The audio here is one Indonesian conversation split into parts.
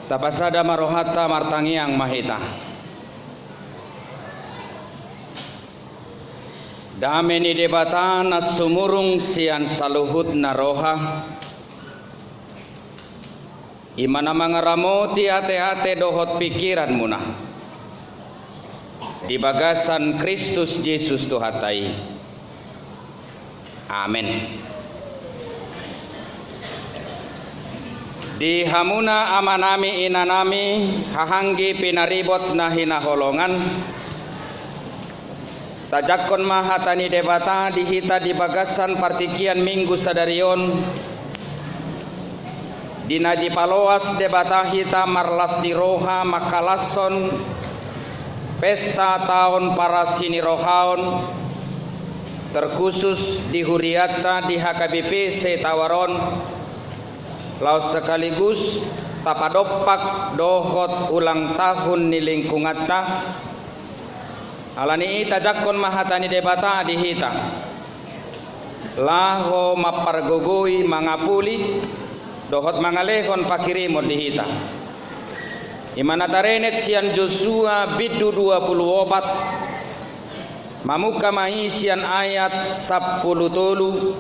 Tapasada marohata martangiang mahita. Dame ni debata na sumurung sian saluhut na roha. Imana mangaramoti ate-ate dohot pikiran muna. Di bagasan Kristus Yesus Tuhatai. Amin. Di hamuna amanami inanami hahanggi pinaribot na hinaholongan. Tajakon mahatani debata dihita di bagasan partikian minggu sadarion. Dina di paloas debata hita marlas di roha makalason pesta tahun para sinirohaon terkhusus di Huriata di HKBP Setawaron laos sekaligus tapadopak dohot ulang tahun ni lingkungata alani tajakon mahatani debata dihita laho mapargogoi mangapuli dohot mangalehon pakirimon dihita imana tarenet sian Joshua bidu 24 mamuka mai sian ayat 10 tolu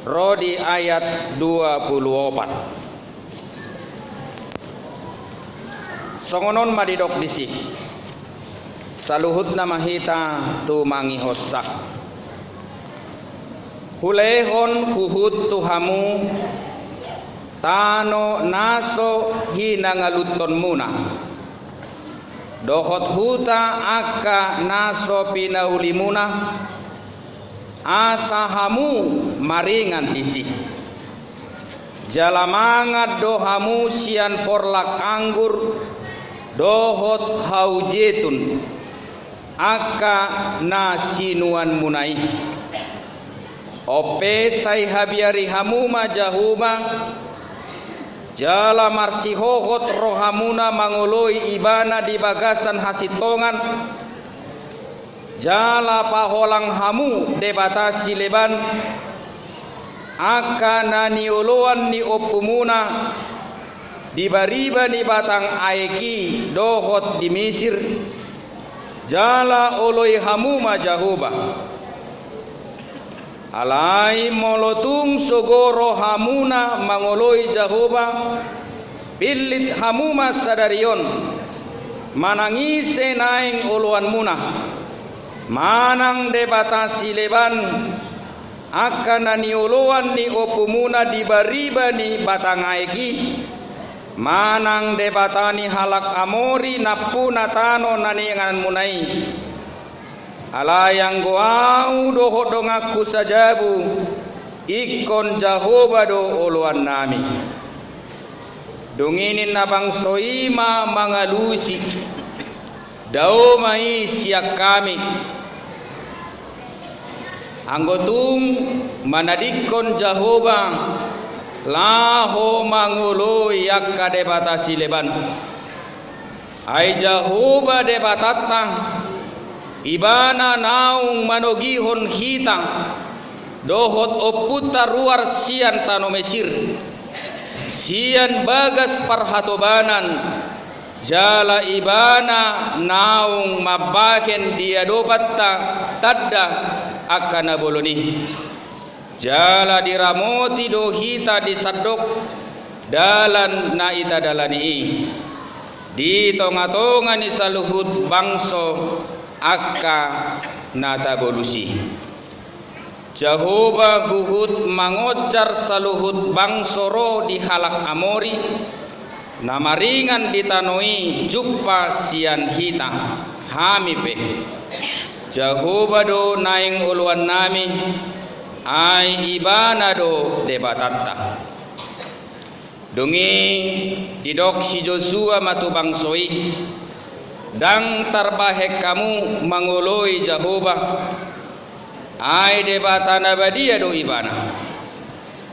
Rodi ayat 24 songonon madidok disi saluhut nama hita tu mangihosak hulehon huhut tuhamu tano naso hina ngaluton muna dohot huta aka naso pinauli muna asahamu maringan tisi jalamangat dohamu sian porlak anggur dohot haujetun aka nasinuan munai ope sai habiari hamu majahuma jala marsihohot rohamuna mangoloi ibana di bagasan hasitongan jala paholang hamu debatasi leban akana nioloan ni opumuna di bariba ni batang aeki dohot di Mesir jala oloi hamu majahuba alai molotung sogoro hamuna mangoloi jahoba pilit hamuma sadarion manangise naing oloan muna manang debatasi leban akan nioloan ni opumuna di bariba ni batangaiki manang debatani halak amori napuna tano naningan munai alayang goau doho dongaku sajabu ikon jahoba do oloan nami donginin nabang soima mangalusi dao mai siak kami anggotung manadikon jahoba laho manguloi yakka debatasi leban ai jahoba debatata ibana naung manogihon hita dohot oputa ruar sian tano Mesir sian bagas parhatobanan jala ibana naung mabaken dia dobatta tadda akana boloni jala diramoti dohita disadok dalan na ita dalani di tonga-tonga ni saluhut bangso akka nata bolusi jahoba guhut mangojar saluhut bangsoro di halak amori namaringan ditanoi juppa sian hita hamipe jahoba do naing uluan nami ai ibana do debatatta dungi didok si Joshua matu bangsoi dang tarbahek kamu mangoloi jahoba ai debata nabadia do ibana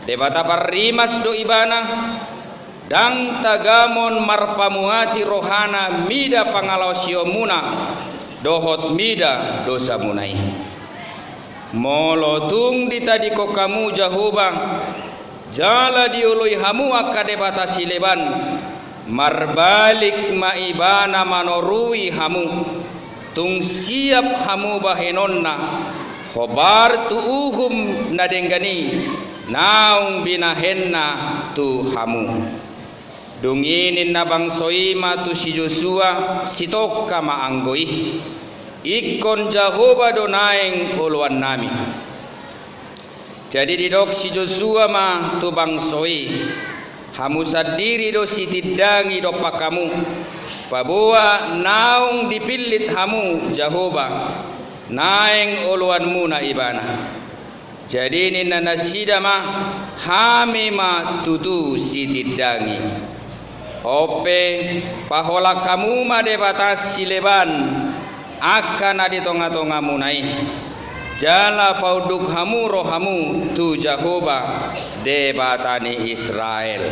debata parimas do ibana dang tagamon marpamuati rohana mida pangalosiomuna dohot mida dosa munai molotung ditadiko kamu jahoba jala diului hamu akade batasi leban marbalik maibana manorui hamu tung siap hamu bahenonna khobar tu uhum nadenggani naung binahenna tu hamu dunginin na bangsoima tu si Joshua sitoka maanggoi ikon Jehovah donaeng uluan nami. Jadi didok si Joshua ma tu bangsoi hamu sadiri do si tidangi do pakamu pabuah naung dipilit hamu Jehovah naeng uluanmu na ibana. Jadi ni nasida ma hami ma tutu si tidangi ope pahola kamu ma de batas sileban akan adi tonga-tonga munai jala pauduk hamu rohamu tu Jehovah de batani Israel.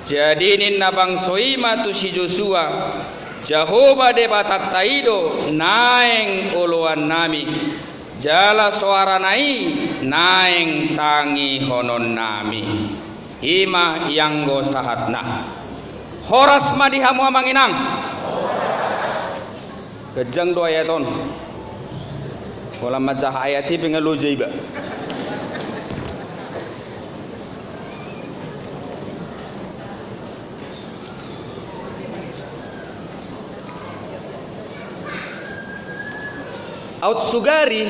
Jadi ninna bangsoima tu si Joshua Jehovah de batat taido naeng uluan nami jala suara nai naeng tangi honon nami hima yanggo sahatna horas madi hamu amanginang kejang doa ayaton wala majah ayati pengalu jaiba out sugari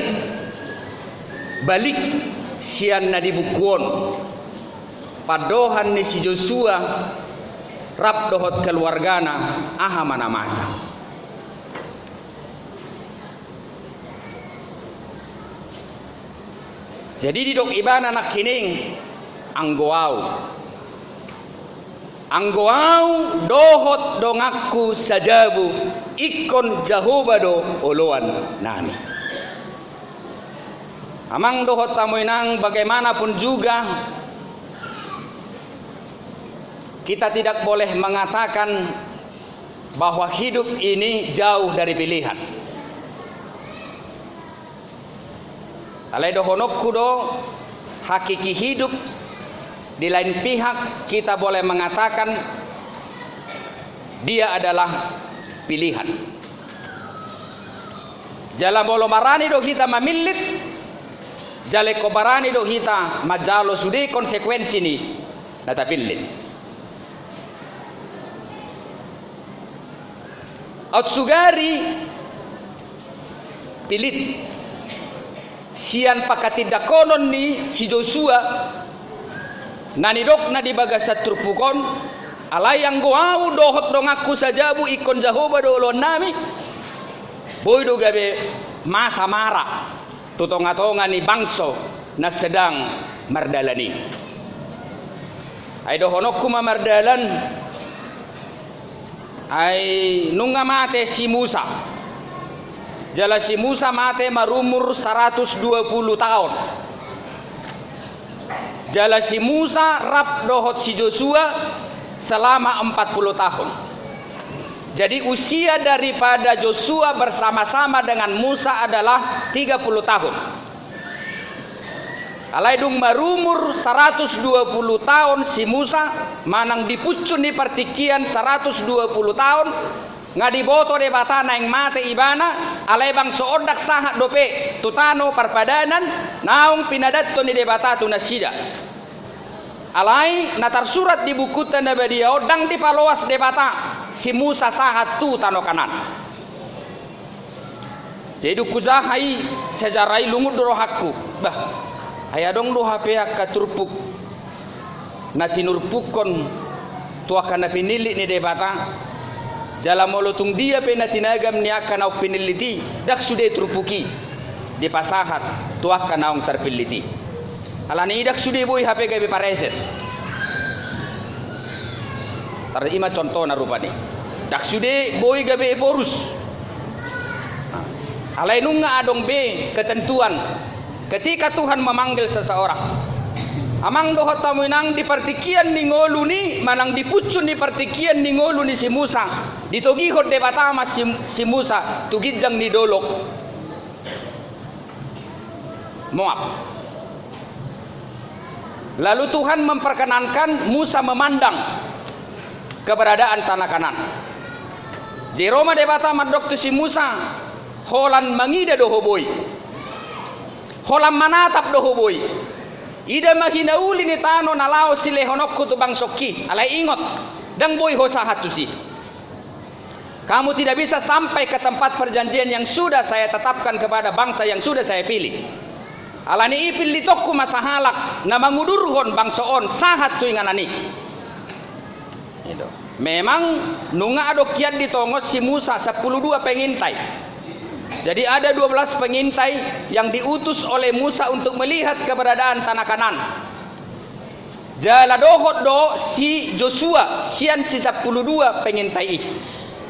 balik sian na dibukuon padohan ni si Joshua rap dohot keluargana aha mana masa. Jadi didok ibana nak kining anggoau dohot dongaku sajabu ikon Jehovah do oloan nami. Amang dohot tamuinang bagaimanapun juga kita tidak boleh mengatakan bahwa hidup ini jauh dari pilihan. Alai dohonok kudo hakiki hidup. Di lain pihak kita boleh mengatakan dia adalah pilihan. Jala bolo marani do kita mamilit, jale kobarani do kita majalo sudi konsekuensi ni data pilih. Outsugari pilit sian pakatidakonon ni si Joshua nanidok na di bagasat trupukon alayang goau dohot dong aku sajabu ikon Jehovah do ulon nami boy do gabe masa mara tutonga-tonga ni bangso na sedang mardalani ay dohonok kuma mardalan ay nunga mate si Musa jala si Musa mate marumur 120 tahun. Jala si Musa rap dohot si Joshua selama 40 tahun. Jadi usia daripada Joshua bersama-sama dengan Musa adalah 30 tahun. Alaidung marumur 120 tahun si Musa manang dipucun di pertikian 120 tahun ngadi boto de batana yang mate ibana alai bang soodak sahat dope tutano parpadanan naung pinadatto ni de batatu nasida alai natar surat di buku tanda badia odang di paloas de bata si Musa sahat tu tano kanan jadi kujahai sejarai lungut doro hakku bah ayadong do hape akaturpuk natinurpukon tuakan na pinili ni de bata jala molotung dia pena tinagam ni akan au piniliti dak sude trupuki di pasahat tuah kanaung terpiliti alani dak sude boy HP gabe pareses tarima contoh na rupani dak sude boy gabe porus alai nunga adong be ketentuan ketika Tuhan memanggil seseorang amang dohot tamuinang di partikian ni ngolu ni manang dipucun di partikian ni ngolu ni si Musa ditogihot de batama si Musa tugidjang ni dolok Moab Lalu Tuhan memperkenankan Musa memandang keberadaan tanah Kanan. Jeroma debata madok tu si Musa holan mangida dohoboi, holan manatap dohoboi, ida mahinauli ni tano nalao sile honokku tu bang soki, alai ingot dang boy hosahat tu si. Kamu tidak bisa sampai ke tempat perjanjian yang sudah saya tetapkan kepada bangsa yang sudah saya pilih. Alani ipil litokku masahalak na mangudurhon bangsoon sahat tu inganani. Memang nunga adokian ditongos si Musa 12 pengintai. Jadi ada 12 pengintai yang diutus oleh Musa untuk melihat keberadaan tanah Kanan. Jala dohot do si Joshua sian si 12 pengintai.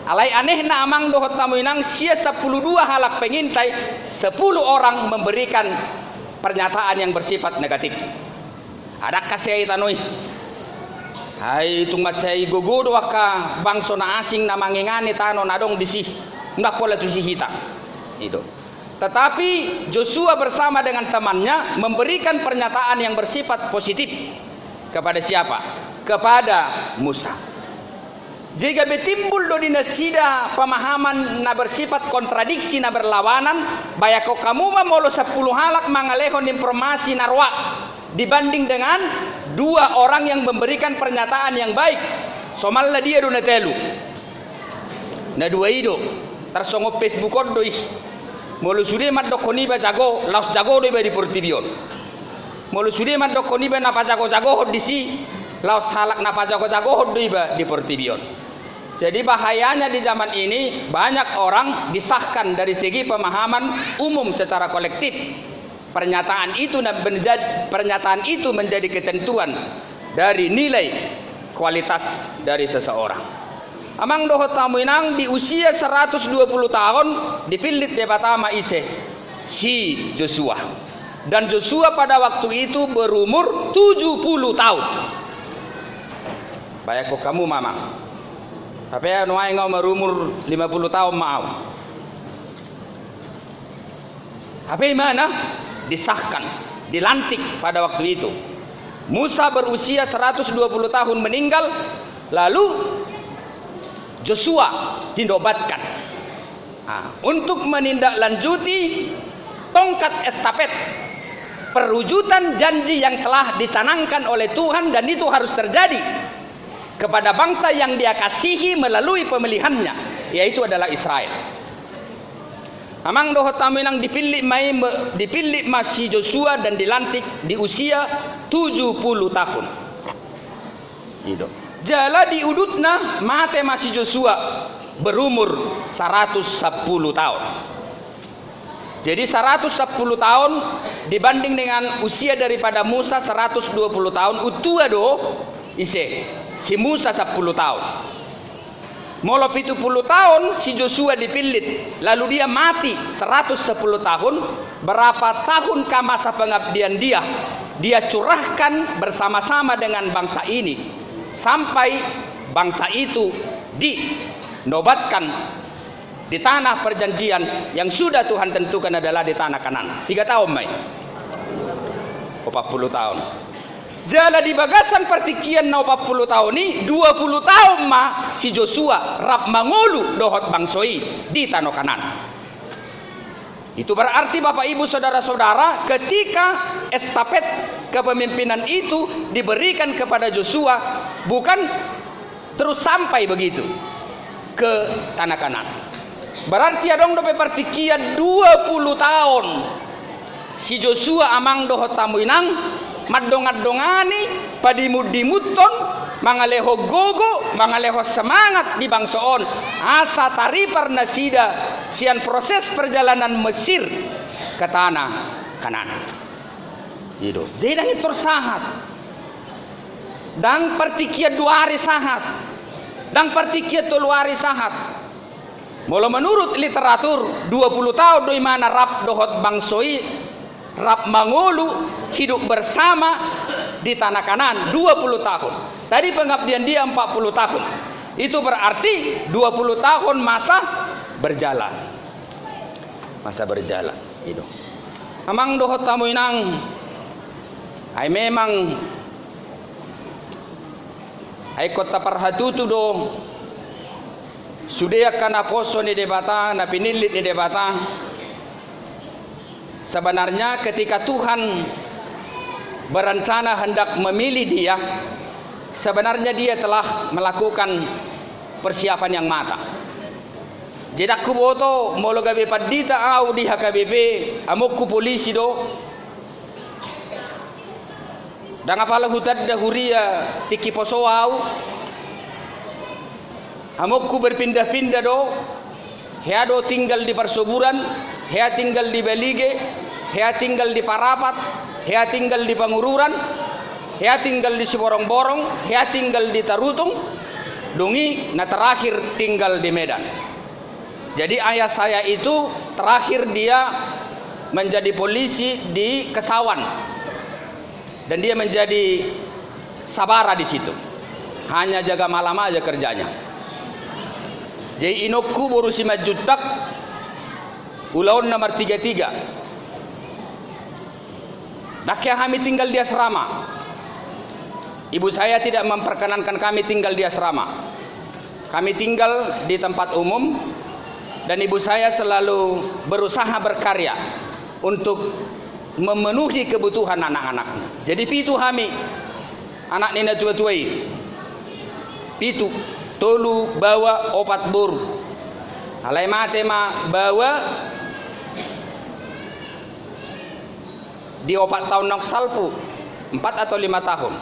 Alai anehna amang dohot tamuinang sia 12 halak pengintai, 10 orang memberikan pernyataan yang bersifat negatif. Ada kasih tanoi. Hai tung macai gogodo waka bangso na asing na mangingani tano nadong disi ndak pola tu si hita itu. Tetapi Joshua bersama dengan temannya memberikan pernyataan yang bersifat positif kepada siapa? Kepada Musa. Jika betimbul do dinasida pemahaman na bersifat kontradiksi na berlawanan, bayako kamu mamolo 10 halak mangalehon informasi narwa dibanding dengan 2 orang yang memberikan pernyataan yang baik. Somalla dia do natelu. Na 2 ido tersongo Facebook doi. Molu sude mat dokoni ba jago, laos jago doi ba di Portibion. Molu sude mat dokoni ba napa jago-jago hod disi, laos halak napa jago-jago doi ba di Portibion. Jadi bahayanya di zaman ini banyak orang disahkan dari segi pemahaman umum secara kolektif. Pernyataan itu menjadi ketentuan dari nilai kualitas dari seseorang. Amang dohot tamuinang di usia 120 tahun dipilih debatama ise si Joshua. Dan Joshua pada waktu itu berumur 70 tahun. Baik kok kamu mamang. Tapi anu ai ngau berumur 50 tahun maau. Tapi mana? Disahkan, dilantik pada waktu itu. Musa berusia 120 tahun meninggal, lalu Joshua dinobatkan untuk menindaklanjuti tongkat estafet perwujudan janji yang telah dicanangkan oleh Tuhan, dan itu harus terjadi kepada bangsa yang dia kasihi melalui pemilihannya, yaitu adalah Israel. Amang dohot taminang dipilih masih Joshua dan dilantik di usia 70 tahun. Itu. Jala diudutna mate masih Joshua berumur 110 tahun. Jadi 110 tahun dibanding dengan usia daripada Musa 120 tahun, utua do ise si Musa 10 tahun. Molo 70 tahun si Joshua dipilih, lalu dia mati 110 tahun. Berapa tahun masa pengabdian dia curahkan bersama-sama dengan bangsa ini sampai bangsa itu dinobatkan di tanah perjanjian yang sudah Tuhan tentukan adalah di tanah Kanan. 3 tahun mai 40 tahun. Jala di bagasan pertikian na 40 tahun ni 20 tahun ma si Joshua rap mangulu dohot bangsoi di tanah Kanan. Itu berarti Bapak Ibu saudara-saudara, ketika estafet kepemimpinan itu diberikan kepada Joshua, bukan terus sampai begitu ke tanah Kanan. Berarti adong dope pertikian 20 tahun si Joshua amang dohot tamuinang madongat-dongani padimud-dimuton mangaleho gogo mangaleho semangat di bangsoon asa taripar nasida sian proses perjalanan Mesir ke tanah Kanan. Itu jadi hitur sahat dan pertikia 2 hari sahat dan pertikia 3 hari sahat. Mula menurut literatur 20 tahun doi mana rap dohot bangsoi rap mangulu hidup bersama di tanah Kanan 20 tahun. Tadi pengabdian dia 40 tahun. Itu berarti 20 tahun masa berjalan. Masa berjalan itu. Amang dohot tamu inang ai memang Hai kota parhatutu do sudah kana poso ni debata na pinilit ni debata. Sebenarnya ketika Tuhan berencana hendak memilih dia, sebenarnya dia telah melakukan persiapan yang matang. Jadi aku boto molo gabe padita au di HKBP amokku polisi do. Dan apalah hutan dahuria tiki poso au. Amokku berpindah-pindah do. Hea do tinggal di Persuburan, hea tinggal di Belige, hea tinggal di Parapat, hea tinggal di Pangururan, hea tinggal di Siborong-borong, hea tinggal di Tarutung, dungi nah terakhir tinggal di Medan. Jadi ayah saya itu terakhir dia menjadi polisi di Kesawan. Dan dia menjadi sabara di situ. Hanya jaga malam aja kerjanya. Jadi inokku borusi majutak ulaun nomor 33. Nakia kami tinggal di asrama. Ibu saya tidak memperkenankan kami tinggal di asrama. Kami tinggal di tempat umum dan ibu saya selalu berusaha berkarya untuk memenuhi kebutuhan anak-anaknya. Jadi pitu kami anak nina tua-tuai. Pitu tolu bawa opat bur. Alai mate ma bawa di opat tahun nok salpu 4 atau 5 tahun.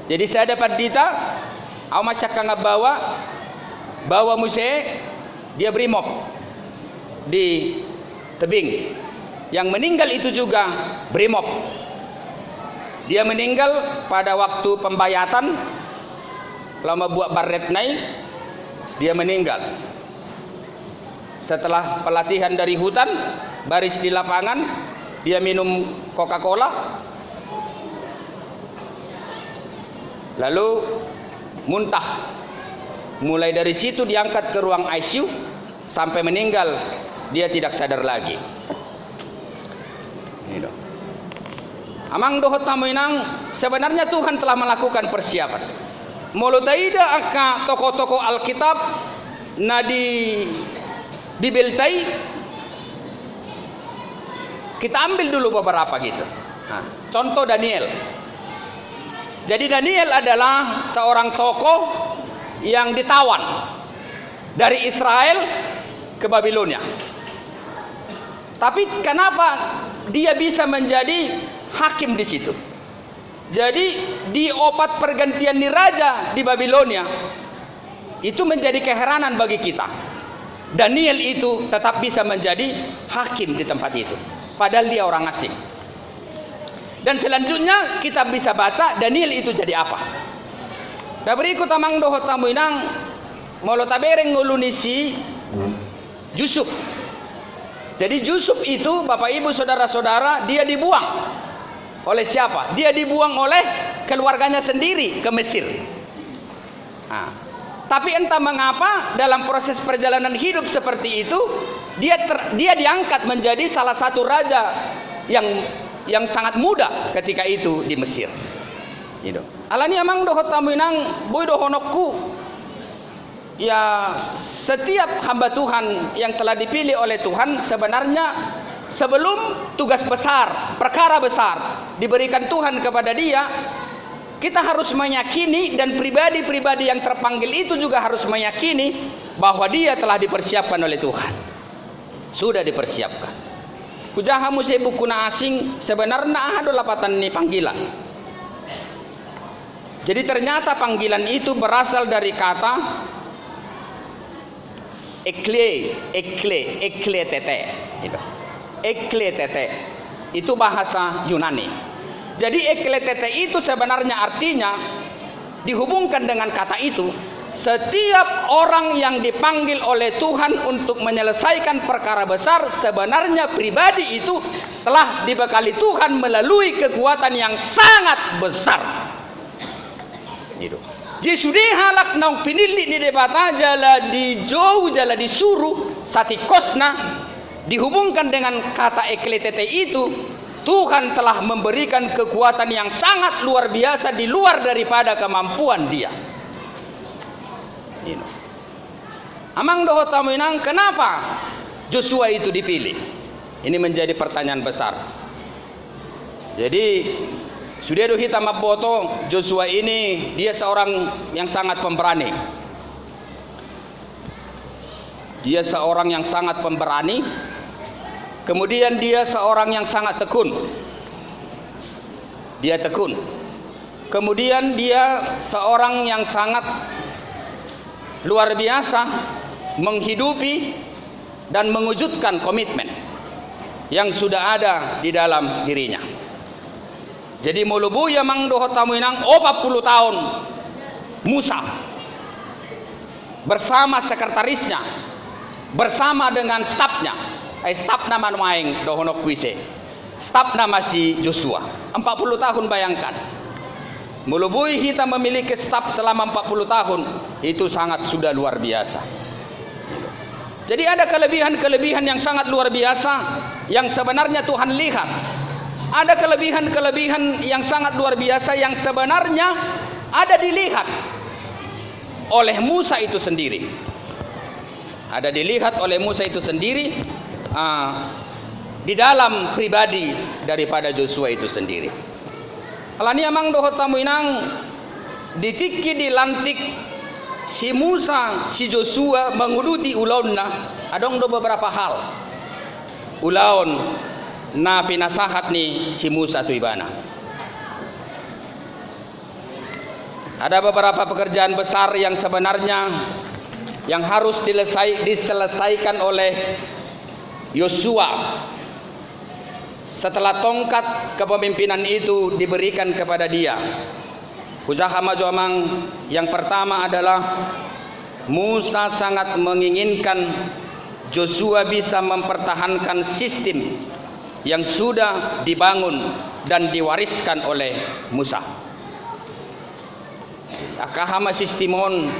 Jadi saya dapat dita au masyaka bawa muse dia brimob di tebing. Yang meninggal itu juga brimob. Dia meninggal pada waktu pembayatan lama buat baret naik, dia meninggal. Setelah pelatihan dari hutan, baris di lapangan, dia minum Coca-Cola, lalu muntah. Mulai dari situ diangkat ke ruang ICU sampai meninggal, dia tidak sadar lagi. Amang dohot tamu inang, sebenarnya Tuhan telah melakukan persiapan. Molo taida aka toko-toko Alkitab na di Bibeltai, kita ambil dulu beberapa gitu. Nah, contoh Daniel. Jadi Daniel adalah seorang tokoh yang ditawan dari Israel ke Babilonia. Tapi kenapa dia bisa menjadi hakim di situ? Jadi di opat pergantian di raja di Babilonia itu menjadi keheranan bagi kita. Daniel itu tetap bisa menjadi hakim di tempat itu, padahal dia orang asing. Dan selanjutnya kita bisa baca Daniel itu jadi apa. Da berikut amang dohot tamu inang molo tabereng ngulunisi Yusuf. Jadi Yusuf itu Bapak Ibu saudara-saudara dia dibuang. Oleh siapa? Dia dibuang oleh keluarganya sendiri ke Mesir. Nah, tapi entah mengapa dalam proses perjalanan hidup seperti itu dia diangkat menjadi salah satu raja yang sangat muda ketika itu di Mesir. Gitu. Alani amang dohot tamu inang boy dohonokku. Ya, setiap hamba Tuhan yang telah dipilih oleh Tuhan sebenarnya sebelum tugas besar, perkara besar diberikan Tuhan kepada dia, kita harus meyakini dan pribadi-pribadi yang terpanggil itu juga harus meyakini bahwa dia telah dipersiapkan oleh Tuhan. Sudah dipersiapkan. Kujahamu saya buku na asing sebenarnya ada lapatan ni panggilan. Jadi ternyata panggilan itu berasal dari kata ekletete. Ekletete itu bahasa Yunani. Jadi ekletete itu sebenarnya artinya dihubungkan dengan kata itu, setiap orang yang dipanggil oleh Tuhan untuk menyelesaikan perkara besar sebenarnya pribadi itu telah dibekali Tuhan melalui kekuatan yang sangat besar. Gitu. Jadi sudah halak nang pinili ni debata jala di jauh jala disuruh satikosna dihubungkan dengan kata ekletete itu Tuhan telah memberikan kekuatan yang sangat luar biasa di luar daripada kemampuan dia. Amang doho tamu inang, kenapa Joshua itu dipilih? Ini menjadi pertanyaan besar. Jadi sudah hitam aboto, Joshua ini dia seorang yang sangat pemberani. Dia seorang yang sangat pemberani. Kemudian dia seorang yang sangat tekun. Dia tekun. Kemudian dia seorang yang sangat luar biasa menghidupi dan mewujudkan komitmen yang sudah ada di dalam dirinya. Jadi mulubu ya mang doho tamu inang 40 tahun Musa bersama sekretarisnya, bersama dengan stafnya. Staf nama maing dohono kuise. Staf nama si Joshua. 40 tahun bayangkan. Mulubui kita memiliki staf selama 40 tahun, itu sangat sudah luar biasa. Jadi ada kelebihan-kelebihan yang sangat luar biasa yang sebenarnya Tuhan lihat. Ada kelebihan-kelebihan yang sangat luar biasa yang sebenarnya ada dilihat oleh Musa itu sendiri. Ada dilihat oleh Musa itu sendiri di dalam pribadi daripada Joshua itu sendiri. Alani amang doho tamu inang ditiki dilantik si Musa, si Joshua menguruti ulaunna, adong do beberapa hal. Ulaun na pinasahat ni si Musa tu ibana. Ada beberapa pekerjaan besar yang sebenarnya yang harus diselesaikan oleh Yosua setelah tongkat kepemimpinan itu diberikan kepada dia. Ujaha maju amang, yang pertama adalah Musa sangat menginginkan Joshua bisa mempertahankan sistem yang sudah dibangun dan diwariskan oleh Musa. Akahama sistemon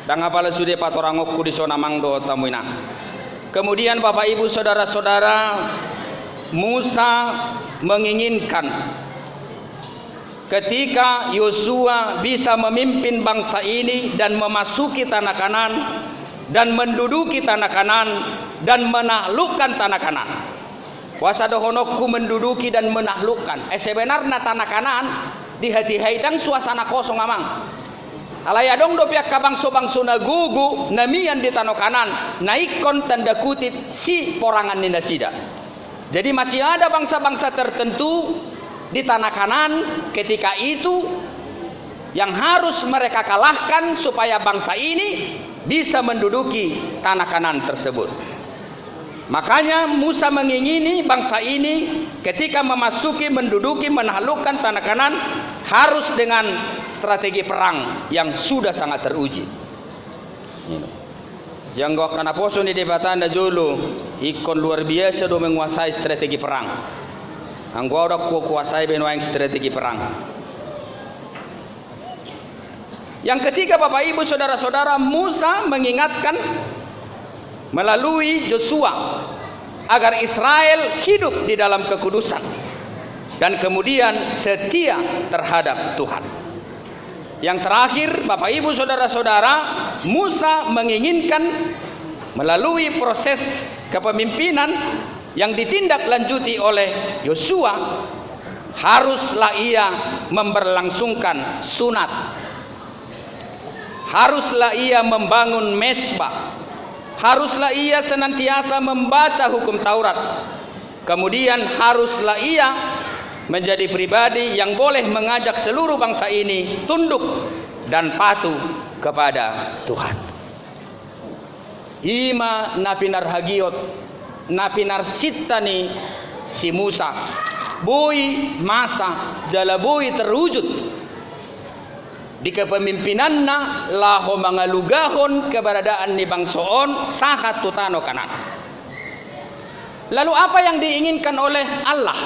dan apala sudah patorangokku di sona mangdo tamuina. Kemudian Bapak Ibu saudara-saudara, Musa menginginkan ketika Yosua bisa memimpin bangsa ini dan memasuki tanah Kanan dan menduduki tanah Kanan dan menaklukkan tanah Kanan. Kuasa dohonokku menduduki dan menaklukkan. Sebenarnya tanah Kanan di hati haidang suasana kosong amang. Alayadong do pihak kabangso-bangso na gugu namian di tanah Kanan naikon tanda kutip si porangan ninda sida. Jadi masih ada bangsa-bangsa tertentu di tanah Kanan ketika itu yang harus mereka kalahkan supaya bangsa ini bisa menduduki tanah Kanan tersebut. Makanya Musa mengingini bangsa ini ketika memasuki, menduduki, menaklukkan tanah Kanan harus dengan strategi perang yang sudah sangat teruji. Yang gak kena poso ni debatan da jolo ikon luar biasa do menguasai strategi perang. Anggo udah kuasai benuang strategi perang. Yang ketiga Bapak Ibu saudara-saudara, Musa mengingatkan melalui Joshua agar Israel hidup di dalam kekudusan dan kemudian setia terhadap Tuhan. Yang terakhir Bapak Ibu saudara-saudara, Musa menginginkan melalui proses kepemimpinan yang ditindaklanjuti oleh Yosua, haruslah ia memberlangsungkan sunat, haruslah ia membangun mesbah, haruslah ia senantiasa membaca hukum Taurat, kemudian haruslah ia menjadi pribadi yang boleh mengajak seluruh bangsa ini tunduk dan patuh kepada Tuhan. Ima napinar hagiot, napinar sitani si Musa, bui masa jalabui terwujud di kepemimpinanna laho mangalugahon keberadaan ni bangsoon sahat tutano Kanan. Lalu apa yang diinginkan oleh Allah?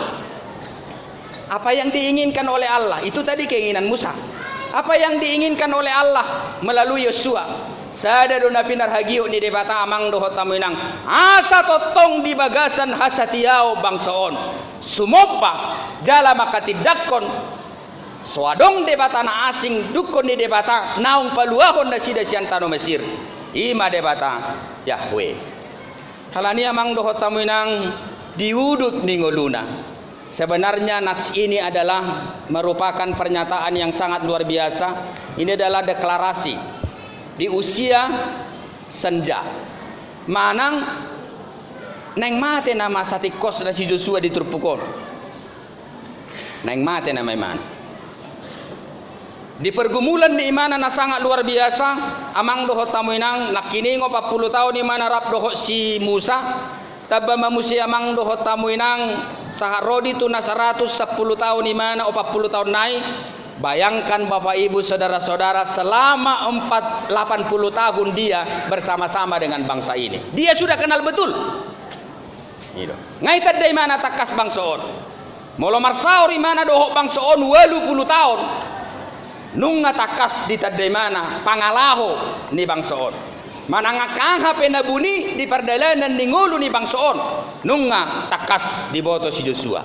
Apa yang diinginkan oleh Allah? Itu tadi keinginan Musa. Apa yang diinginkan oleh Allah melalui Yosua? Sada do na pinar hagiu ni debata amang doho tamuinang asa totong di bagasan hasatiao bangsaon sumoppa jala makatidakkon soadong debata na asing dukon ni debata naung paluahon na sida siantano Mesir ima debata Yahweh halani amang doho tamuinang diudut ni ngoluna. Sebenarnya nats ini adalah merupakan pernyataan yang sangat luar biasa. Ini adalah deklarasi di usia senja. Manang neng mate nama satikos na si Joshua di Turpukon. Neng mate nama iman. Di pergumulan di imana na sangat luar biasa, amang doho tamuinang nakiningo 40 tahun imana rap doho si Musa. Taba mamusi amang doho tamuinang saharodi tu na 110 tahun imana o 40 tahun naik. Bayangkan Bapak Ibu saudara-saudara selama 80 tahun dia bersama-sama dengan bangsa ini. Dia sudah kenal betul. Ngai tadda imana takas bangsaon. Molo marsaor imana doho bangsaon 80 tahun. Nunga takas di tadda imana pangalaho ni bangsaon. Manangakangha penabuni di perdalanan ni ngulu ni bangsaon nunga takas di boto si Joshua.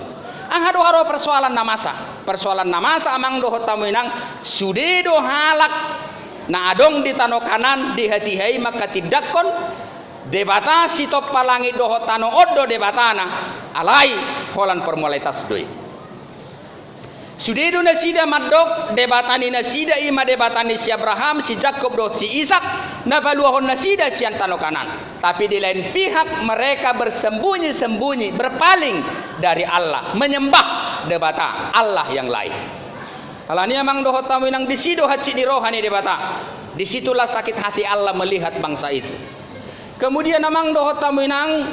Ang haro-haro persoalan namasa amang doho tamuinang sudedo halak na adong di tano kanan di hati-hai maka tidakkon debata si top palangi doho tano oddo debatana alai holan formalitas doi. Sudedo na sida madok debatani na sida ima debatani si Abraham, si Jacob, si Ishak na baluahon na sida si antano kanan. Tapi di lain pihak mereka bersembunyi-sembunyi, berpaling dari Allah, menyembah debata Allah yang lain. Alani amang doho tamuinang disido haci di rohani debata. Disitulah sakit hati Allah melihat bangsa itu. Kemudian amang doho tamuinang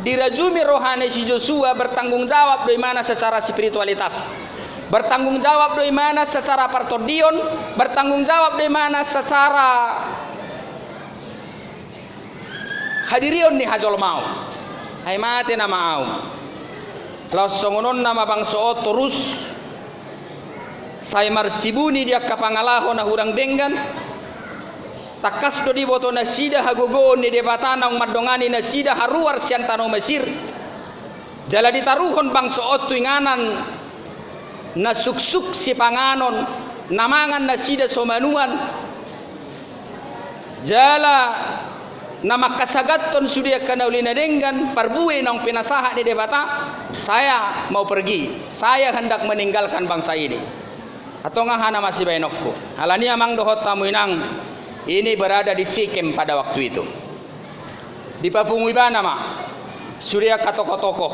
dirajumi rohani si Joshua bertanggung jawab dari mana secara spiritualitas. Bertanggung jawab dari mana secara partodion, bertanggung jawab dari mana secara hadirion ni hajol mau. Hai mate nama au. Langsongonon nama bangso terus saya marsibuni dia kapangalaho na hurang denggan. Takas do di boto na sida hagogo ni debatana ng madongani na sida haruar siantano Mesir. Jala ditaruhon bangso tuinganan na suksuk si panganon namangan na sida somanuan jala na makasagaton sudia kanaulina denggan parbuwe ng pinasaha di debata saya mau pergi saya hendak meninggalkan bangsa ini atau ngahana masih bainokku halani amang dohot tamuinang ini berada di Sikem pada waktu itu di Papungibana ma sudia katoko-toko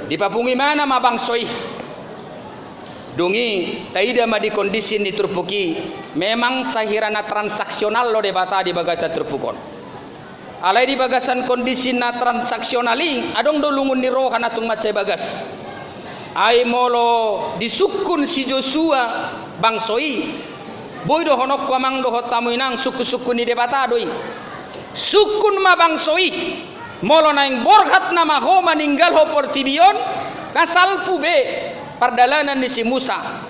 di Papungi mana mabang soi dungi taida ma di kondisi ni Turpuki memang sahirana transaksional lo debata di bagasan Turpukon alai di bagasan kondisi na transaksionali adong dolungun ni roh hanatung macai bagas ai molo disukun si Joshua bang soi boy do honok amang do tamuinang suku-suku ni debata doi sukun ma bang soi molo naing borhat nama ho maninggal ho portibion kasalpu be pardalanan ni si Musa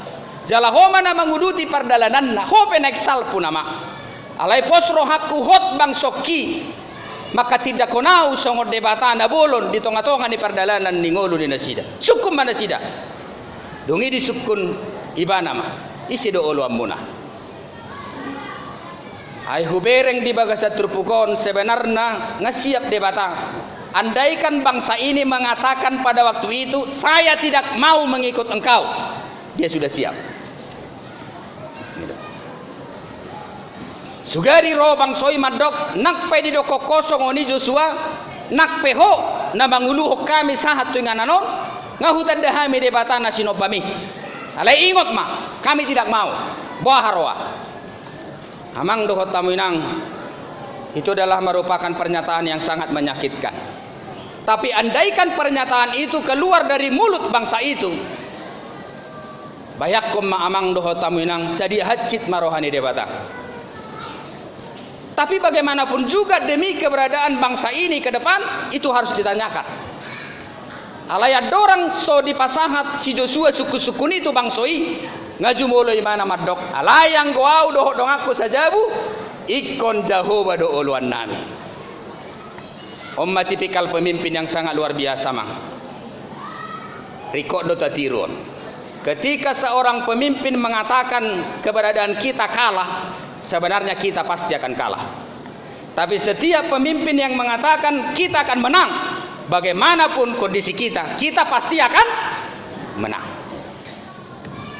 jala ho mana manguduti pardalanan na ho penek salpu nama alai posro haku hot bang soki maka tidak konau songod debata na bolon di tonga-tonga ni pardalanan ni ngolu ni nasida sukun mana sida dungi di sukun ibana ma isi do olu amuna ai hubereng di bagasan Turpukon sebenarnya ngasiap debata. Andaikan bangsa ini mengatakan pada waktu itu saya tidak mau mengikut engkau, dia sudah siap. Sugari ro bangsoi madok nak pe di doko kosong oni Joshua nak peho na manguluh kami sahat tuingananon ngahutan dahami debata nasinobami. Alai ingot ma kami tidak mau baharwa. Amang dohot tamuinang itu adalah merupakan pernyataan yang sangat menyakitkan. Tapi andaikan pernyataan itu keluar dari mulut bangsa itu, bayakum ma amang dohot tamuinang sadia hacit marohani debata. Tapi bagaimanapun juga demi keberadaan bangsa ini ke depan itu harus ditanyakan. Alaya dorang so di pasahat si Joshua suku-suku itu bangsoi ngaju mulai mana madok alayang goau doh dong aku sajabu ikon Jehovah do uluan nami. Omma tipikal pemimpin yang sangat luar biasa mang. Rikok do tatirun. Ketika seorang pemimpin mengatakan keberadaan kita kalah, sebenarnya kita pasti akan kalah. Tapi setiap pemimpin yang mengatakan kita akan menang, bagaimanapun kondisi kita pasti akan menang.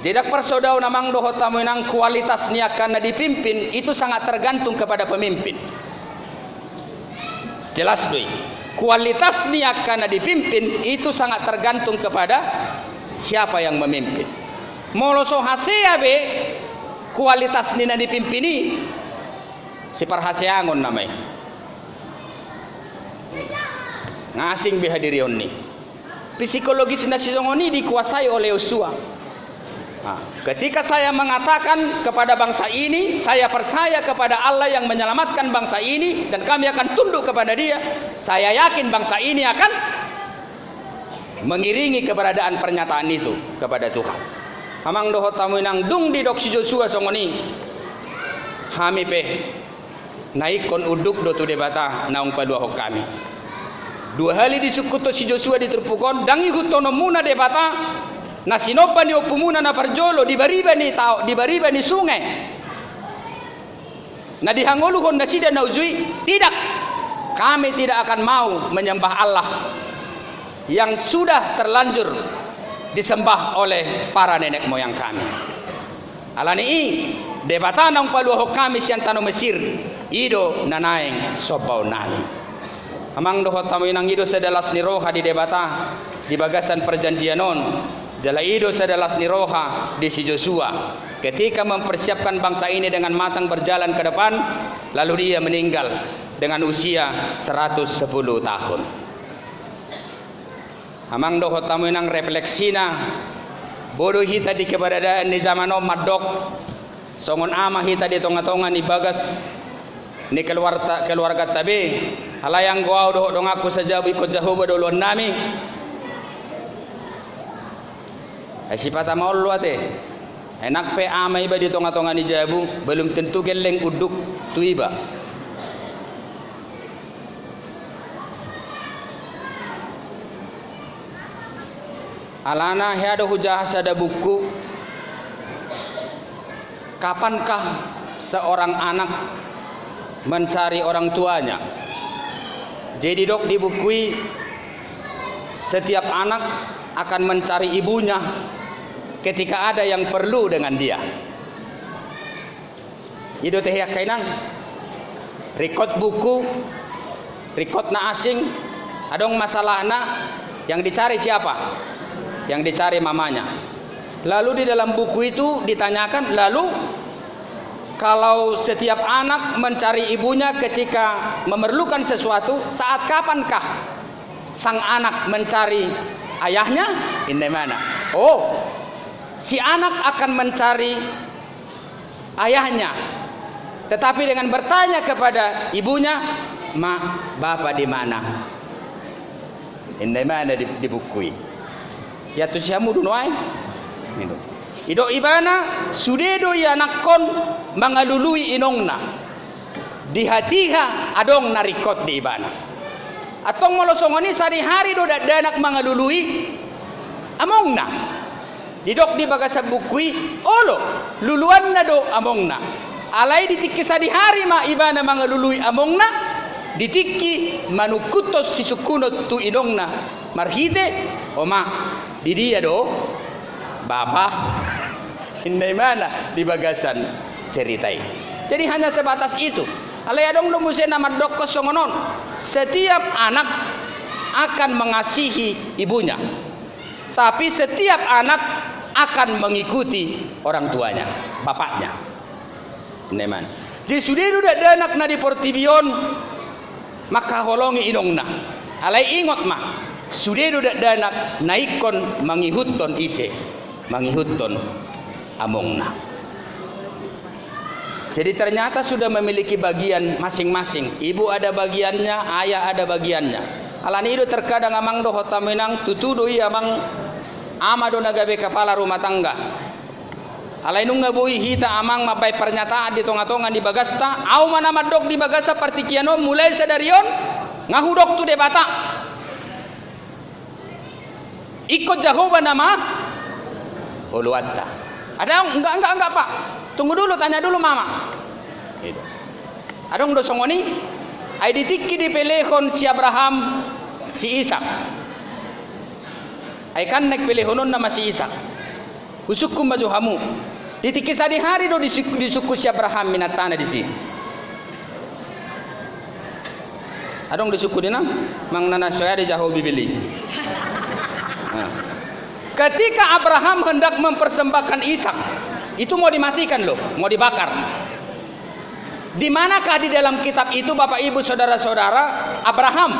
Tidak persodau namang doho tamu nang kualitasnya karena dipimpin itu sangat tergantung kepada pemimpin. Jelas doi. Kualitasnya karena dipimpin itu sangat tergantung kepada siapa yang memimpin. Moloso hasea be kualitas nina dipimpini si parhaseangon namanya. Ngasing be hadirion ni. Psikologis nasiononi dikuasai oleh Yosua. Nah, ketika saya mengatakan kepada bangsa ini, saya percaya kepada Allah yang menyelamatkan bangsa ini dan kami akan tunduk kepada Dia, saya yakin bangsa ini akan mengiringi keberadaan pernyataan itu kepada Tuhan. Amang doho tamu nang dung di dok si Joshua songoni, hami pe naik kon uduk do tu debata naung padua hok kami. 2 hari disukuto si Joshua diterpukon, dangi hutono muna debata. Na sinopa ni opumuna na parjolo dibariba ni sungai. Na dihanguluhon na sida na ujui, tidak. Kami tidak akan mau menyembah Allah yang sudah terlanjur disembah oleh para nenek moyang kami. Alani i debatanang paluho kami siang tano Mesir ido nanaeng sobau nani. Amang doho tamu inang ido sedalas niroha di debata di bagasan perjanjian non. Jalaido sadalas niroha di si Joshua ketika mempersiapkan bangsa ini dengan matang berjalan ke depan, lalu dia meninggal dengan usia 110 tahun. Amang doho tamu nang refleksina bodoh hita di keberadaan di zaman madok songon ama hita di tonga-tonga ni bagas ni keluarga tabe halayang goau doho dong aku sajabu ikut Jehovah duluan nami. Sifat amaul luate enak pe amai ba di tonga-tonga ni jabu belum tentu geleng uduk tuiba. Alana heado hujah sada buku. Kapankah seorang anak mencari orang tuanya? Jadi dok dibukui setiap anak akan mencari ibunya ketika ada yang perlu dengan dia. Ido teh kainang rekod buku, rekod na asing, adong masalahna yang dicari siapa? Yang dicari mamanya. Lalu di dalam buku itu ditanyakan, lalu kalau setiap anak mencari ibunya ketika memerlukan sesuatu, saat kapankah sang anak mencari ayahnya? Ini mana? Oh, si anak akan mencari ayahnya, tetapi dengan bertanya kepada ibunya, "Ma, bapak di mana?" Ini mana dibukui? Ya tu siamu dunwai. Ido ibana sudedo ya nakon mangalului inongna. Di hatiha adong narikot di ibana. Atong molosongoni sari-hari do danak mangalului amongna. Didok di bagasag bukui olo luluan na do amongna. Alai ditikki sari-hari ma ibana mangalului amongna, ditikki manukutos sisukunot tu inongna. Marhite oma di dia do bapak indai mana di bagasan ceritai. Jadi hanya sebatas itu. Alai adong do musen nama dokos songonon. Setiap anak akan mengasihi ibunya, tapi setiap anak akan mengikuti orang tuanya, bapaknya. Neman. Jadi sudah ada anak na di portibion maka holongi inongna. Alai ingot mah. Sudah ada anak naikon mangihutton ise, mangihutton amongna. Jadi ternyata sudah memiliki bagian masing-masing. Ibu ada bagiannya, ayah ada bagiannya. Alani itu terkadang amang do hotamenang tutudo iya amang amado nagabe kepala rumah tangga. Alai nung ngabui hita amang mabai pernyataan di tonga-tonga di bagasta, au mana madok di bagasa partikiano mulai sedarion ngahudok tu debata. Ikut Jehovah nama uluatta. Ada enggak Pak. Tunggu dulu, tanya dulu Mama. Gitu. Adong do songoni ai ditiki di pelehon si Abraham si Ishak. Ai kan nek pelehonon nama si Ishak. Usukum baju hamu. Ditiki sadi hari do di suku si Abraham minatana di sini. Adong di suku dina mang nana saya di jauh bibili. Nah. Ketika Abraham hendak mempersembahkan Ishak, itu mau dimatikan loh, mau dibakar. Di manakah di dalam kitab itu Bapak Ibu saudara-saudara Abraham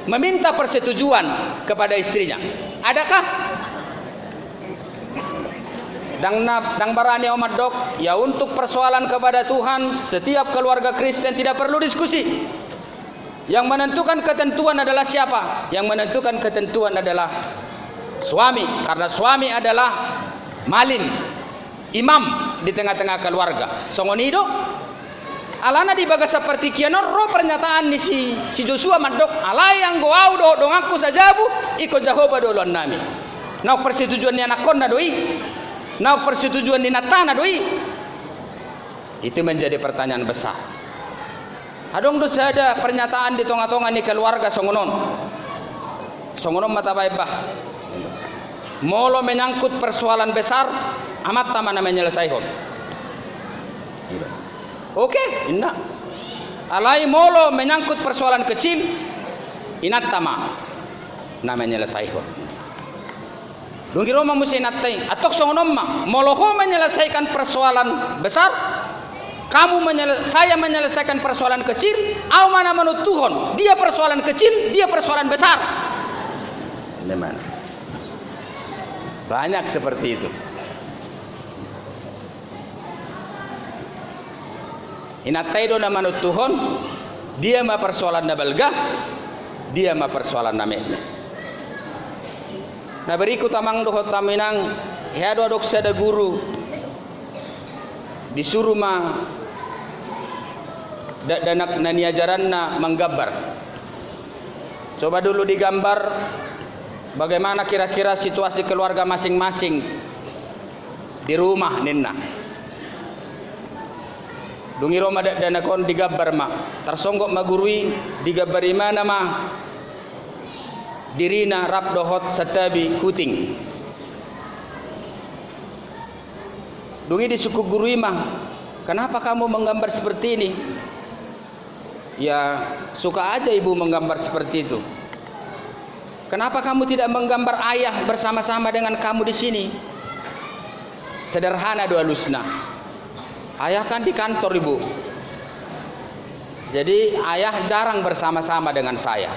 meminta persetujuan kepada istrinya? Adakah? Dang barani umat dok, ya untuk persoalan kepada Tuhan setiap keluarga Kristen tidak perlu diskusi. Yang menentukan ketentuan adalah siapa? Yang menentukan ketentuan adalah suami, karena suami adalah malin, imam di tengah-tengah keluarga. Songonido alana di baga seperti kiano ro pernyataan ni si Joshua madok alai yang goau do dong aku saja bu ikut Jehovah duluan nami. Nau persetujuan ni anak konna doi, nau persetujuan ni natana doi. Itu menjadi pertanyaan besar. Adong do ada pernyataan di tonga-tonga ni keluarga songonon mata baibah. Molo menyangkut persoalan besar amat tama namanya menyelesaikan. Oke, indah. Alai molo menyangkut persoalan kecil inat tama namanya menyelesaikan. Dungiro mah mesti natai atok songonom mah moloho menyelesaikan persoalan besar, saya menyelesaikan persoalan kecil, au mana menurut Tuhan dia persoalan kecil, dia persoalan besar. Bagaimana? Banyak seperti itu. Inatai do nama Tuhan, dia mah persoalan nabalga, dia mah persoalan name. Nah beriku tamang doho taminang, ya dok sada guru disuruh mah danak nani ajaranna menggambar. Coba dulu digambar bagaimana kira-kira situasi keluarga masing-masing di rumah ninna. Dungi Roma dan akon digambar mah tersonggok magurui digambari mana mah dirina rap dohot satabi kuting. Dungi di suku gurui mah kenapa kamu menggambar seperti ini? Ya suka aja ibu menggambar seperti itu. Kenapa kamu tidak menggambar ayah bersama-sama dengan kamu di sini? Sederhana doa lusna. Ayah kan di kantor ibu. Jadi ayah jarang bersama-sama dengan saya.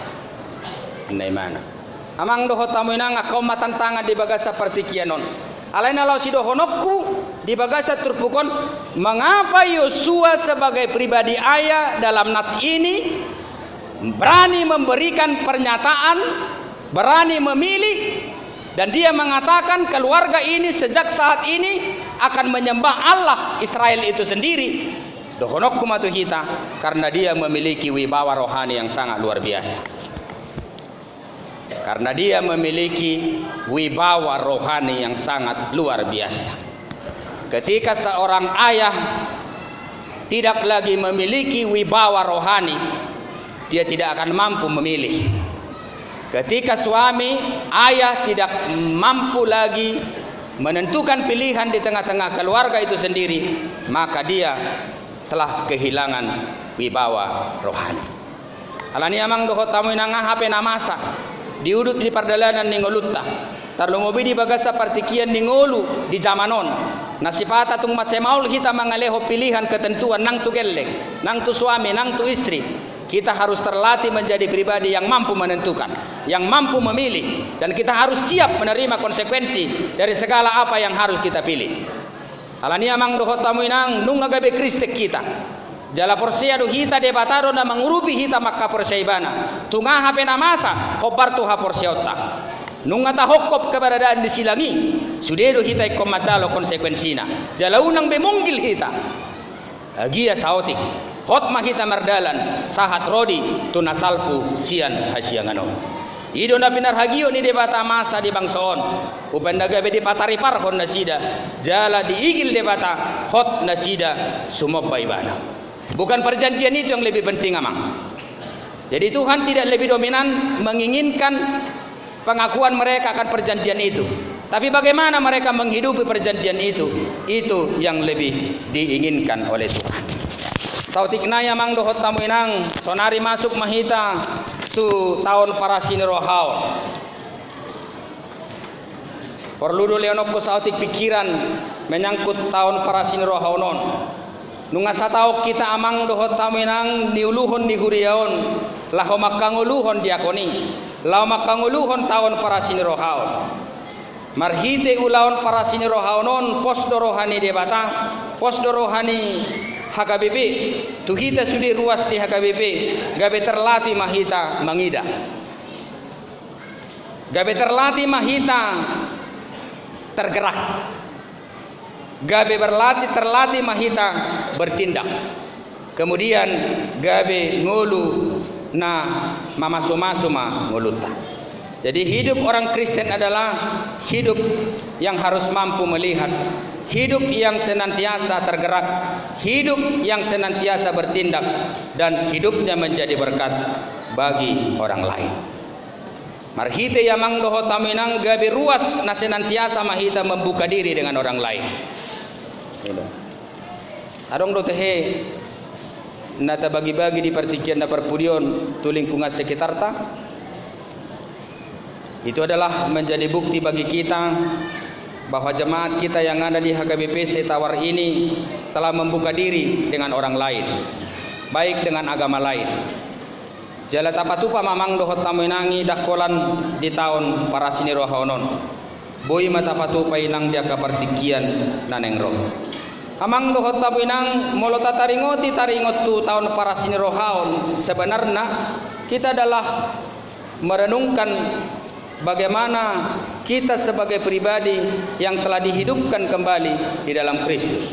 Ini mana? Amang doho tamu inang kau matan tangan di bagasa seperti kianon. Alaina lau si dohonokku di bagasa terpukon. Mengapa Yosua sebagai pribadi ayah dalam nats ini berani memberikan pernyataan, berani memilih, dan dia mengatakan keluarga ini sejak saat ini akan menyembah Allah Israel itu sendiri. Dohonok kumatu kita karena dia memiliki wibawa rohani yang sangat luar biasa. Karena dia memiliki wibawa rohani yang sangat luar biasa. Ketika seorang ayah tidak lagi memiliki wibawa rohani, dia tidak akan mampu memilih. Ketika suami, ayah tidak mampu lagi menentukan pilihan di tengah-tengah keluarga itu sendiri, maka dia telah kehilangan wibawa rohani. Alani amang doho tamu inanga hape namasa diudut di pardalanan ningolutta tarlungobi di bagasa partikian ningolu di zamanon nasipata tung macemaul kita mangaleho pilihan ketentuan nang tu geleng, nang tu suami, nang tu istri. Kita harus terlatih menjadi pribadi yang mampu menentukan, yang mampu memilih, dan kita harus siap menerima konsekuensi dari segala apa yang harus kita pilih. Alani amang doho tamu inang nung agabe kristek kita. Jala porsia do hita debataro na mangurupi hita makka porsiaibana. Tunga hape namasa hobar tu ha porsiota. Nung ngata hokop keberadaan disilangi, Sudedo hita ikomatalo konsekuensina. Jalaunang bemunggil hita. Agia saotik. Hot mahita mardalan sahat rodi tunasalpu sian hasiangano. Ido na pinarhagio ni debata masa di bangsoon. Upandaga be di patari parhon nasida. Jala diigil debata hot nasida sumobay bana. Bukan perjanjian itu yang lebih penting amang. Jadi Tuhan tidak lebih dominan menginginkan pengakuan mereka akan perjanjian itu. Tapi bagaimana mereka menghidupi perjanjian itu yang lebih diinginkan oleh Tuhan. Sautik naya mang dohot tamu inang sonari masuk mahita tu tahun para sinirohao. Perlu leonoko sautik pikiran menyangkut tahun para sinirohao non. Nunga satao kita amang dohot tamu inang niuluhon di huriaon laho makanguluhon diakoni. Lao makanguluhon tahun para sinirohao. Marhite ulaon para sinirohao non posdo rohani debata, posdo rohani HKBP. Tuhita sudi ruas di HKBP, gabe terlatih mahita mangida. Gabe terlatih mahita tergerak. Gabe terlatih mahita bertindak. Kemudian gabe ngulu na mamasuma nguluta. Jadi hidup orang Kristen adalah hidup yang harus mampu melihat, hidup yang senantiasa tergerak, hidup yang senantiasa bertindak, dan hidupnya menjadi berkat bagi orang lain. Marhite yamang doho taminang gabi ruas na senantiasa mahita membuka diri dengan orang lain. Adong do tehe nata bagi-bagi di partikian da perpudion tu lingkungan sekitar ta. Itu adalah menjadi bukti bagi kita bahwa jemaat kita yang ada di HKBP Setawar ini telah membuka diri dengan orang lain, baik dengan agama lain. Jala tapatupa mamang dohot taminangi dakolan di tahun para sinirohaonon. Boy matapatupa inang dia kapartikian nanengro. Amang dohot taminang molota taringot tu tahun para sinirohaon. Sebenarnya kita adalah merenungkan bagaimana kita sebagai pribadi yang telah dihidupkan kembali di dalam Kristus.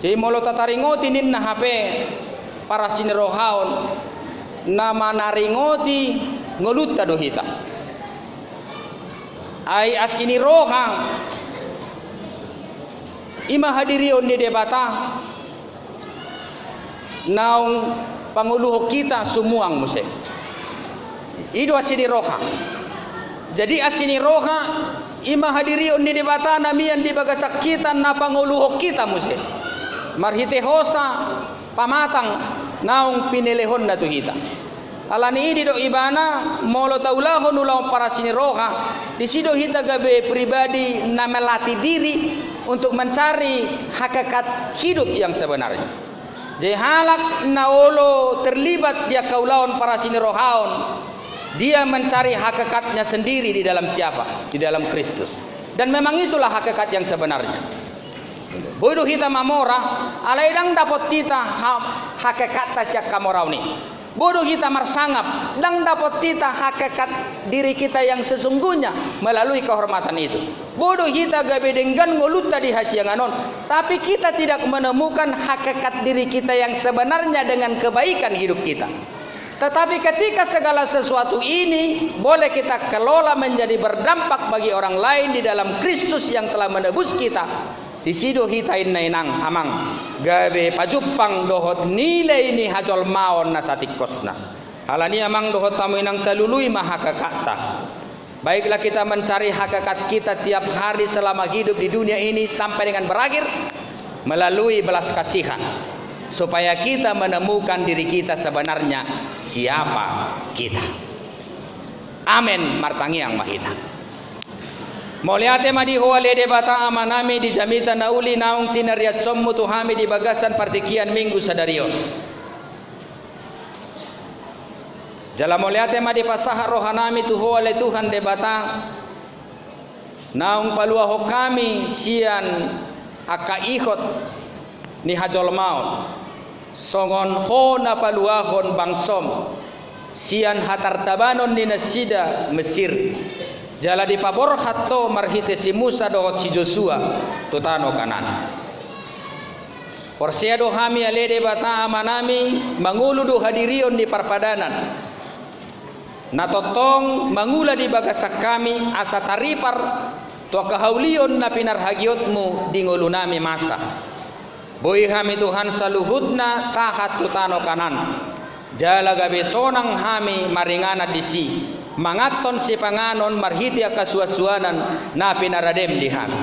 Jadi molota taringoti ninna hape para sinirohaon nama naringoti ngolutta dohita. Ai asiniroha ima hadirion di debata naung panguluh kita sumuang muse. Ido asiniroha. Jadi asini roha ima hadirion di debata namian di bagasak kita na panguluhok kita muse. Marhite hosa pamatang naung pinelehon na tu kita. Alani idi do ibana molo taulahon ulang para sini roha. Di sido kita gabe pribadi na melatih diri untuk mencari hakikat hidup yang sebenarnya. Jadi halak naolo terlibat dia kaulaon para sini rohaon. Dia mencari hakikatnya sendiri di dalam siapa? Di dalam Kristus. Dan memang itulah hakikat yang sebenarnya. Bodoh kita mamora, alaidang dapat kita hakikat tasyak kamorau ni. Bodoh kita marsangap, dang dapat kita hakikat diri kita yang sesungguhnya melalui kehormatan itu. Bodoh kita gabe dengan ngoluta di hasianganon, tapi kita tidak menemukan hakikat diri kita yang sebenarnya dengan kebaikan hidup kita. Tetapi ketika segala sesuatu ini boleh kita kelola menjadi berdampak bagi orang lain di dalam Kristus yang telah menebus kita, di sido hitain nainang amang gabe pajupang dohot nilai ini hajol maon nasatikosna. Halani amang dohot tamu inang talului mahakakata. Baiklah kita mencari hakikat kita tiap hari selama hidup di dunia ini sampai dengan berakhir melalui belas kasihan. Supaya kita menemukan diri kita sebenarnya siapa kita. Amin martangi yang mahita. Moliate madi huale debata amanami di jamita nauli naung tinariat sommu tuhami di bagasan partikian minggu sadario. Jala moliate madi pasaha rohanami tu huale Tuhan debata naung paluaho kami sian akaihot ni hajol maut songon ho na paluahon bangsom sian hatartabanon ni nasida Mesir jala di paborhat to marhite si Musa dohot si Joshua tutano kanan. Porsia do hami alede bata amanami manguludu hadirion di parpadanan. Natotong mangula di bagasak kami asa taripar to kahaulion na pinarhagiotmu di ngulunami masa. Boy hami Tuhan saluhudna sahat tutano kanan. Jala gabe sonang hami maringana disi. Mangaton si panganon marhiti akasuasuanan na pinaradem di hami.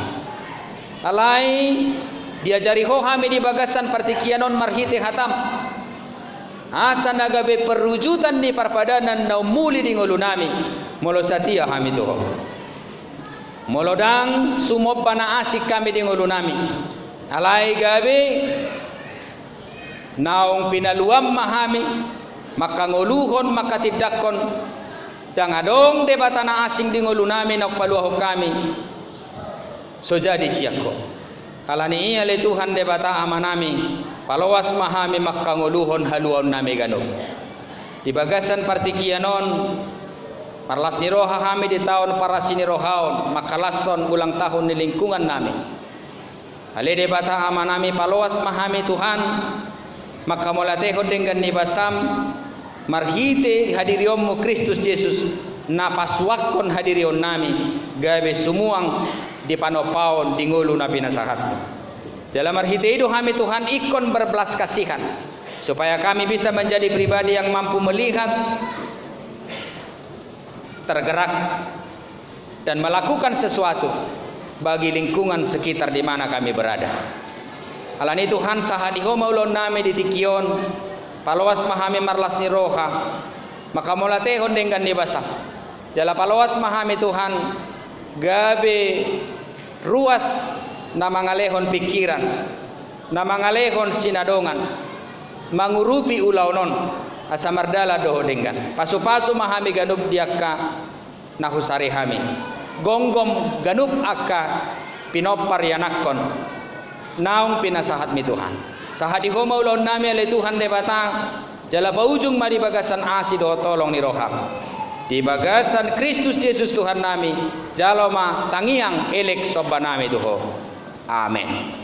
Alay diajari ho hami di bagasan partikianon marhiti hatam. Asa nagabe perwujudan di parpadanan na umuli di ngulunami. Molo satia hami to. Molodang sumop na asik kami di ngulunami. Alay gabe naong pinaluam mahami makanguluhon makatidakon dangadong debata na asing di ngulunami na paluaho kami. So jadi siyako. Kalani iya le Tuhan debata amanami palawas mahami makanguluhon haluon nami ganun. Di bagasan partikianon parlas ni roha kami di tahun para sinirohaon makalason ulang tahun ni lingkungan nami. Ale debata amanami palawas mahami Tuhan makamolatehon dengan ni basam marhite hadirionmu Kristus Yesus napaswakon hadirion nami gabe sumuang di panopaon di ngulu na pinasahat. Dalam marhite itu kami Tuhan ikon berbelas kasihan supaya kami bisa menjadi pribadi yang mampu melihat, tergerak dan melakukan sesuatu bagi lingkungan sekitar di mana kami berada. Alani Tuhan sahadiho maulon nami di tikion palawas mahami marlas ni roha maka molatehon dengan nibasa jala palawas mahami Tuhan gabe ruas na mangalehon pikiran na mangalehon sinadongan mangurupi ulaunon asa mardala doho dengan pasu-pasu mahami ganub diaka nahusari hami gonggom ganub akka pinopar yanakon naong pinasahat mi Tuhan sahadiho maulon nami ale Tuhan debatang jala paujung mari bagasan asido tolong ni roham di bagasan Kristus Yesus Tuhan nami jaloma tangiang elek soba nami tuho amen.